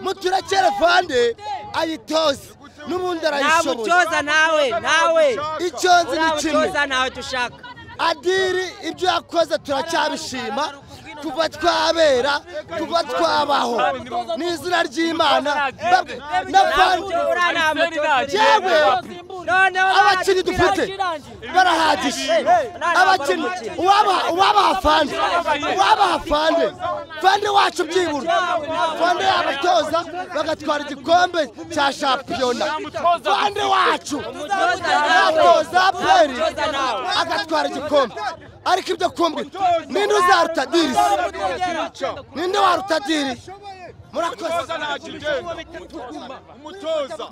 muturekere fande ayitoze n'ubundi arayishoboye mutoza nawe icyonzi ni kimwe mutoza nawe dushaka adiri ibyo yakoze turacyabishima kuva twabera kuva twabaho n'izina ry'Imana yewe abakinnyi dufite barahagije abakinnyi uwabaha fande wacu byibura fande y'abatoza bagatwara igikombe cya shampiyona fande wacu abatoza peri agatwara igikombe ariko ibyo kumbi ninde uzaruta diri ninde waruta diri murakoze umutoza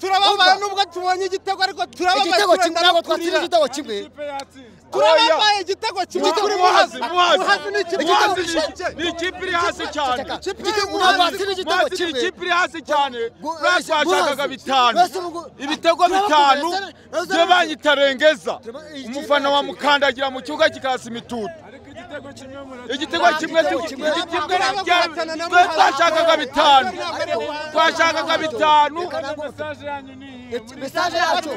turababaye nubwo tubonye igitego ariko igitego kimwe turababaye igitego kimwe kuri muhazi ni ikipe iri hasi cyane ikipe iri hasi cyane bashakaga bitanu ibitego bitanu byo banyitarengeza umufana wa mukandagira mu kibuga kikasa imitutu igitego kimwe twashakaga bitanu mesaje yacu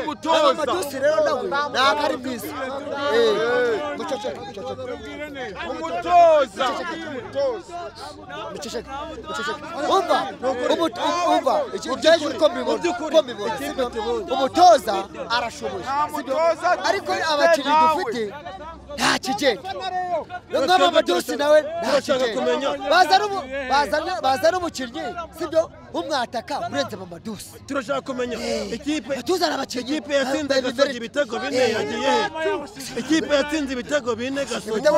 umutoza rero nawe ntabwo ari mwiza umutoza umva ibyeje uko mbibona umutoza arashoboye ariko abakinnyi dufite nta kigenda ngaba amadusi nawe nta kigenda bazana umukinnyi sibyo umwataka urenze mu madusi turashaka kumenya ikipe tuzana abakinnyi ikipe yatsinze gasogi ibitego bine yagiye ikipe yatsinze ibitego bine gasogi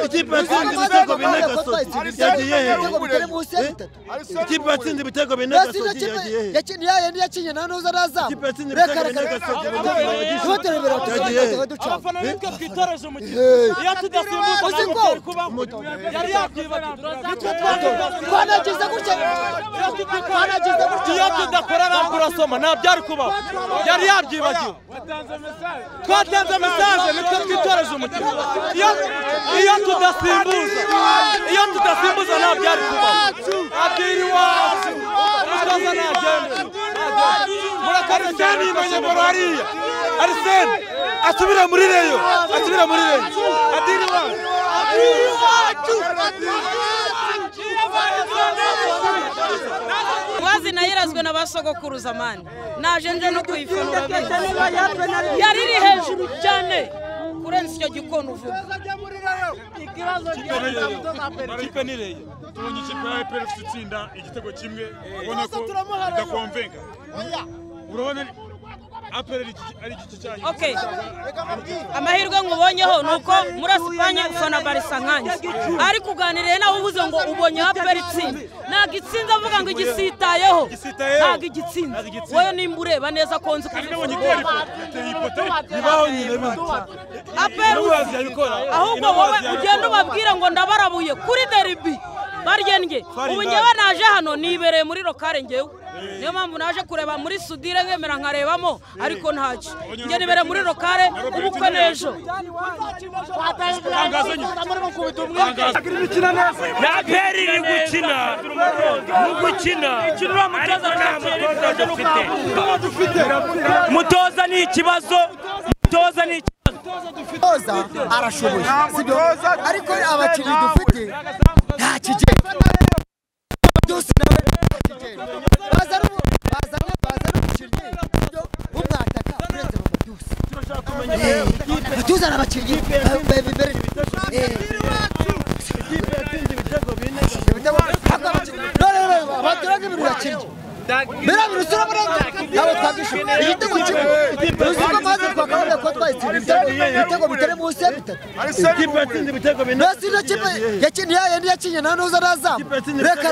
ikipe yatsinze ibitego bine gasogi yagiye ikipe yatsinze ibitego bine gasogi yagiye yakinye na nuza raza ikipe yatsinze ibitego bine gasogi yagiye abafana bitwe twitoreje umukino iyo tudasimbuza yari twanagize gutya iyo tudakorera kurasoma nta byari kubaho yari yabyibagiwe twatanze mesaje nitwe twitoreje umukino iyo tudasimbuza nta byari kubaho adiri wacu umutoza ntagenda murakari cyane imenye boro hariya Arsene asubire muri reyo adiri wacu wazi nayirazwe na basogokuru zamani naje nje no kuyifunura yari iri hejuru cyane kurenza icyo gikono uvuga ikipe ni reyo tubonye ikipe ya APR FC itsinda igitego kimwe ubona ko idakonvenga urabona APR ari igice cyayo okay amahirwe ngubonyeho nuko muri Espanye ufana Barca nkanje ari kuganiriye nawe uvuze ngo ubonye APR itsinda nagitsinze avuga ngo igisitayeho nagigitsinze wowe nimba ureba neza ko nzi bibaho nyine APR ahubwo wowe ugenda ubabwira ngo ndabarabuye kuri derby baryenye ubu ngewe naje hano nibereye muri lokale ngewe niyo mpamvu naje kureba muri sudire nkemera nkarebamo ariko ntacyo nge nibere muri lokale ubukwe n'ejo APR iri gukina mutoza ni ikibazo umutoza arashoboye sibyo ariko abakinnyi dufite nta kigenda byose nawe bazana umukinnyi sibyo umwataka urenze mu madusi tuzana abakinnyi baturaga ibintu yakinnye birabiri usura nabo twabishe igitego kimwe uziko maze twakabona ko twayitsinze ibitego bitari munsi ya bitatu ikipe yatsinze ibitego bine yakinye na nuza raza reka